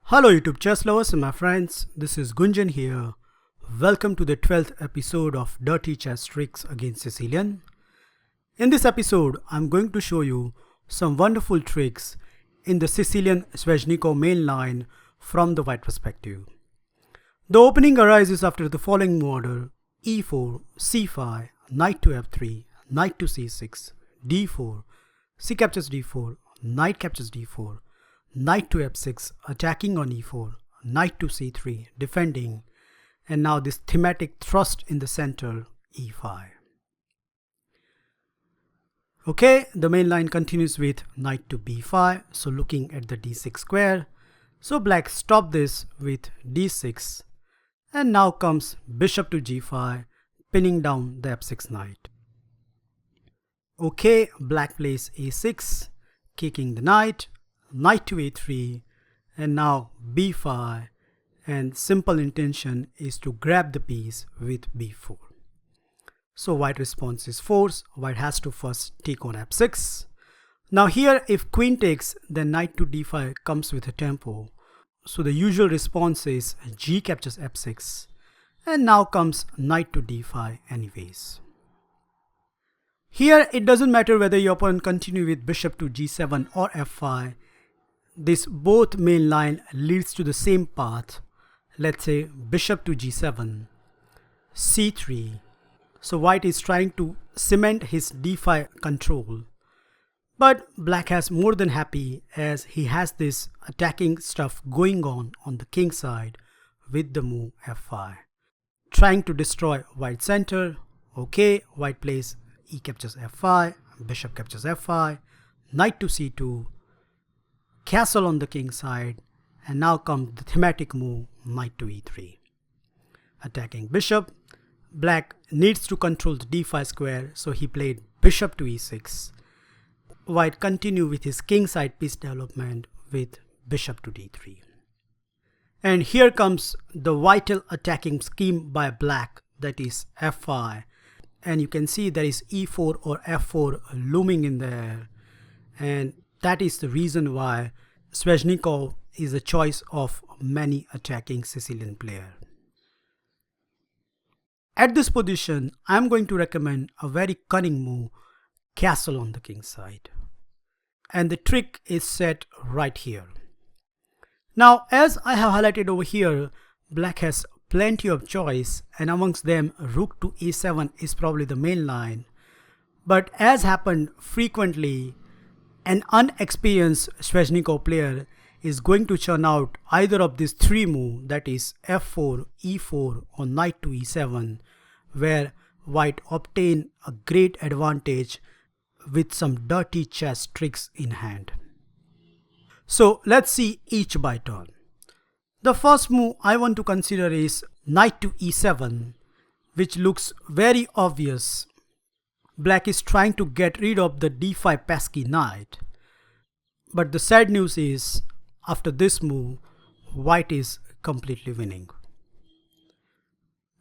Hello YouTube chess lovers and my friends, this is Gunjan here. Welcome to the 12th episode of Dirty Chess Tricks against Sicilian. In this episode, I'm going to show you some wonderful tricks in the Sicilian Sveshnikov main line from the white perspective. The opening arises after the following move order: e4, c5, knight to f3, knight to c6, d4, c captures d4, knight captures d4, knight to f6, attacking on e4, knight to c3, defending, and now this thematic thrust in the center, e5. Okay, the main line continues with knight to b5, so looking at the d6 square. So black stopped this with d6, and now comes bishop to g5, pinning down the f6 knight. Okay, black plays a6, kicking the knight, knight to a3, and now b5, and simple intention is to grab the piece with b4. So white response is force. White has to first take on f6. Now here if queen takes, then knight to d5 comes with a tempo, so the usual response is g captures f6, and now comes knight to d5 anyways. Here it doesn't matter whether your opponent continue with bishop to g7 or f5. This both main line leads to the same path. Let's say bishop to g7, c3. So white is trying to cement his d5 control. But black has more than happy, as he has this attacking stuff going on the king side with the move f5. Trying to destroy white's center. Okay, white plays e captures f5, bishop captures f5, knight to c2, castle on the king side, and now comes the thematic move knight to e3. Attacking bishop, black needs to control the d5 square, so he played bishop to e6. White continued with his king side piece development with bishop to d3. And here comes the vital attacking scheme by black, that is f5. And you can see there is e4 or f4 looming in there, and that is the reason why Sveshnikov is a choice of many attacking Sicilian player. At this position, I am going to recommend a very cunning move, castle on the king side. And the trick is set right here. Now, as I have highlighted over here, black has plenty of choice, and amongst them rook to a7 is probably the main line. But as happened frequently, an unexperienced Sveshnikov player is going to churn out either of these three moves, that is f4, e4 or knight to e7, where white obtain a great advantage with some dirty chess tricks in hand. So let's see each by turn. The first move I want to consider is knight to e7, which looks very obvious. Black is trying to get rid of the d5 pesky knight. But the sad news is, after this move, white is completely winning.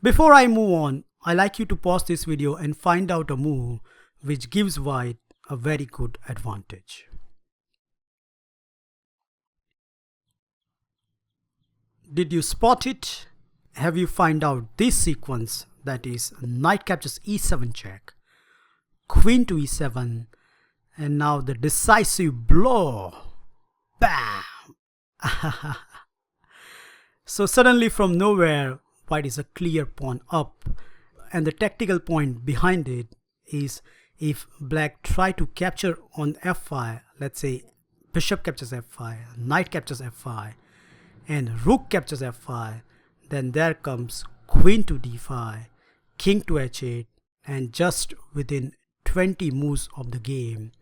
Before I move on, I like you to pause this video and find out a move which gives white a very good advantage. Did you spot it? Have you find out this sequence, that is knight captures e7 check, queen to e7, and now the decisive blow. Bam! So suddenly from nowhere, white is a clear pawn up, and the tactical point behind it is if black try to capture on f5, let's say bishop captures f5, knight captures f5, and rook captures f5, then there comes queen to d5, king to h8, and just within 20 moves of the game,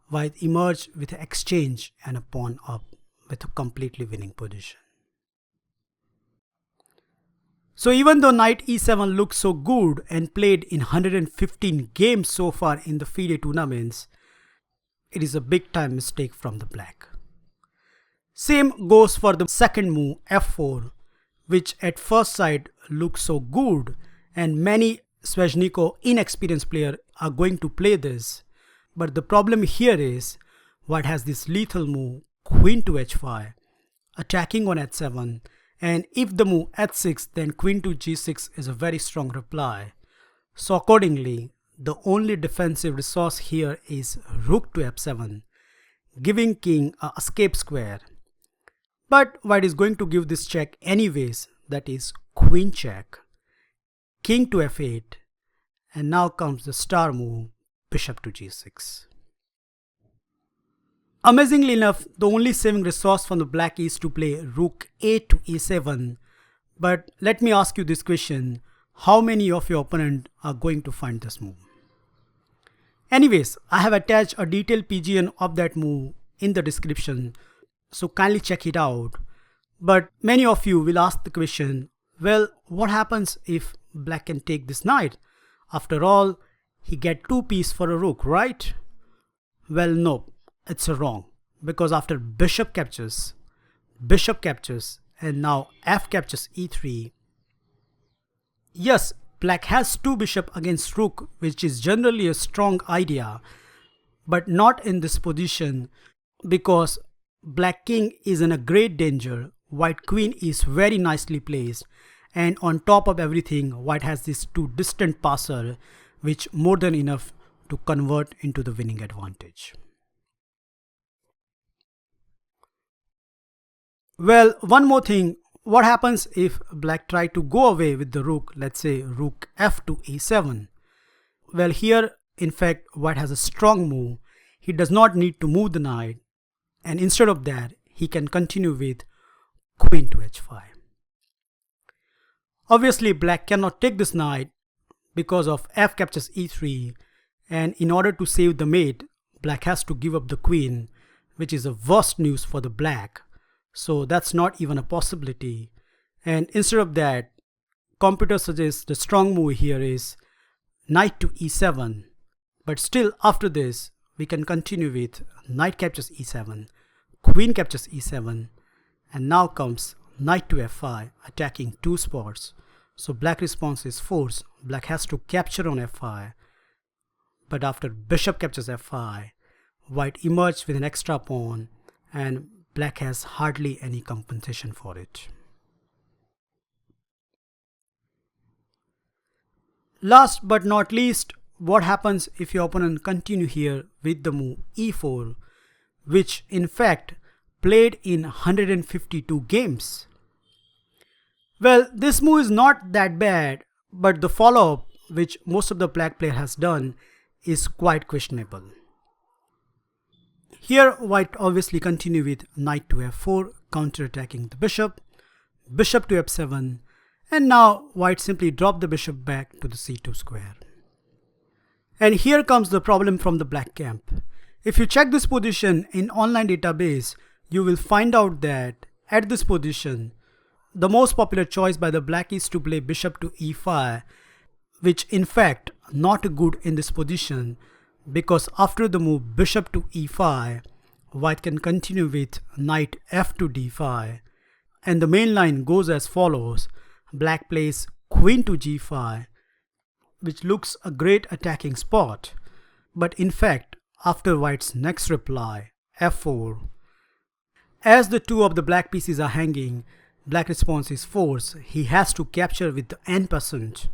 white emerged with an exchange and a pawn up with a completely winning position. So even though knight e7 looks so good and played in 115 games so far in the FIDE tournaments, it is a big time mistake from the black. Same goes for the second move f4, which at first sight looks so good and many Sveshnikov inexperienced players are going to play this. But the problem here is white has this lethal move queen to h5, attacking on h7, and if the move h6 then queen to g6 is a very strong reply. So accordingly, the only defensive resource here is rook to f7, giving king a escape square. But white is going to give this check anyways, that is queen check, king to f8, and now comes the star move bishop to g6. Amazingly enough, the only saving resource from the black is to play rook a to e7. But let me ask you this question, how many of your opponent are going to find this move? Anyways, I have attached a detailed PGN of that move in the description, so kindly check it out. But many of you will ask the question, well, what happens if black can take this knight? After all, he get 2 pieces for a rook, right? Well, no, it's wrong, because after bishop captures, and now f captures e3. Yes, black has 2 bishop against rook, which is generally a strong idea, but not in this position, because black king is in a great danger, white queen is very nicely placed, and on top of everything, white has these 2 distant passer, which more than enough to convert into the winning advantage. Well, one more thing, what happens if black try to go away with the rook, let's say rook f to e7? Well, here in fact white has a strong move, he does not need to move the knight, and instead of that he can continue with queen to h5. Obviously black cannot take this knight because of f captures e3, and in order to save the mate, black has to give up the queen, which is the worst news for the black. So that's not even a possibility, and instead of that, computer suggests the strong move here is knight to e7, but still after this we can continue with knight captures e7, queen captures e7, and now comes knight to f5, attacking 2 spots. So black response is force, black has to capture on f5, but after bishop captures f5, white emerged with an extra pawn, and black has hardly any compensation for it. Last but not least, what happens if your opponent continue here with the move e4, which in fact played in 152 games? Well, this move is not that bad, but the follow-up, which most of the black player has done, is quite questionable. Here white obviously continue with knight to f4, counter-attacking the bishop, bishop to f7, and now white simply drop the bishop back to the c2 square. And here comes the problem from the black camp. If you check this position in online database, you will find out that at this position, the most popular choice by the black is to play bishop to e5, which in fact not good in this position, because after the move bishop to e5, white can continue with knight f to d5, and the main line goes as follows. Black plays queen to g5, which looks a great attacking spot, but in fact after white's next reply f4, as the 2 of the black pieces are hanging, black response is force, he has to capture with the n%,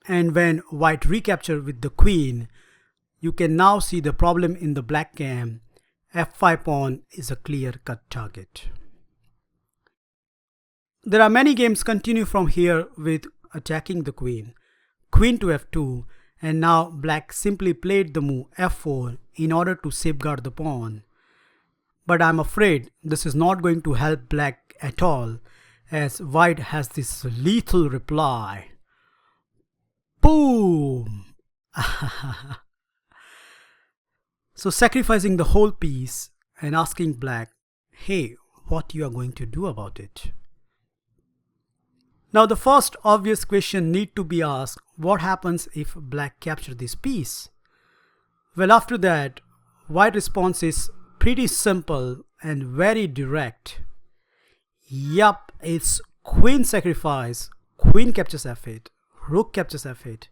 and when white recapture with the queen, you can now see the problem in the black camp. f5 pawn is a clear-cut target. There are many games continue from here with attacking the queen, queen to f2, and now black simply played the move f4 in order to safeguard the pawn. But I'm afraid this is not going to help black at all, as white has this lethal reply. Boom! So sacrificing the whole piece and asking black, hey, what you are going to do about it? Now the first obvious question need to be asked, what happens if black capture this piece? Well, after that, white response is pretty simple and very direct. Yup, it's queen sacrifice, queen captures f8, rook captures f8,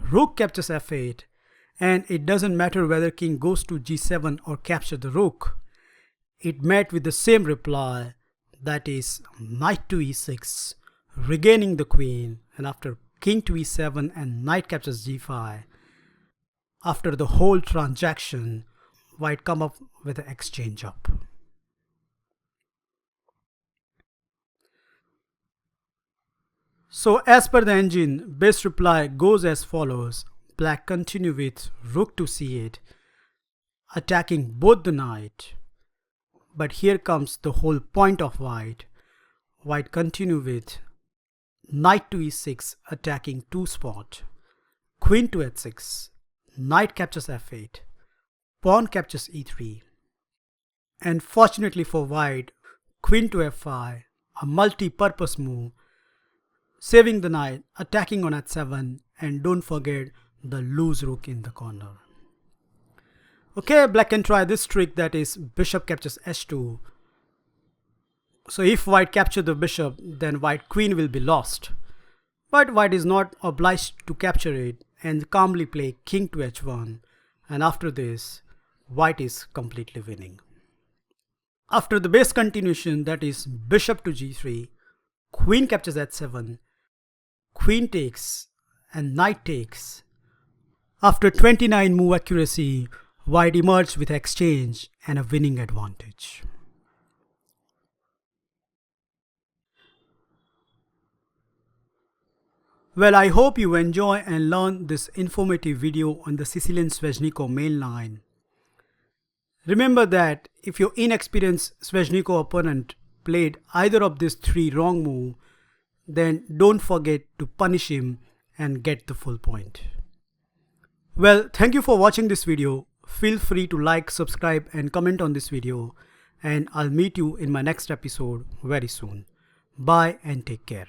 rook captures f8, and it doesn't matter whether king goes to g7 or capture the rook. It met with the same reply, that is knight to e6, regaining the queen, and after king to e7 and knight captures g5, after the whole transaction, white come up with an exchange up. So as per the engine, best reply goes as follows. Black continue with rook to c8, attacking both the knight. But here comes the whole point of white. White continue with knight to e6, attacking two spot, queen to h6, knight captures f8, pawn captures e3, and fortunately for white, queen to f5, a multi-purpose move, saving the knight, attacking on h7, and don't forget the loose rook in the corner. Okay, black can try this trick, that is bishop captures h2. So if white capture the bishop, then white queen will be lost. But white is not obliged to capture it and calmly play king to h1, and after this, white is completely winning. After the base continuation, that is bishop to g3, queen captures h7, queen takes, and knight takes. After 29 move accuracy, white emerged with exchange and a winning advantage. Well, I hope you enjoy and learn this informative video on the Sicilian Sveshnikov mainline. Remember that if your inexperienced Sveshnikov opponent played either of these three wrong moves, then don't forget to punish him and get the full point. Well, thank you for watching this video. Feel free to like, subscribe and comment on this video, and I'll meet you in my next episode very soon. Bye and take care.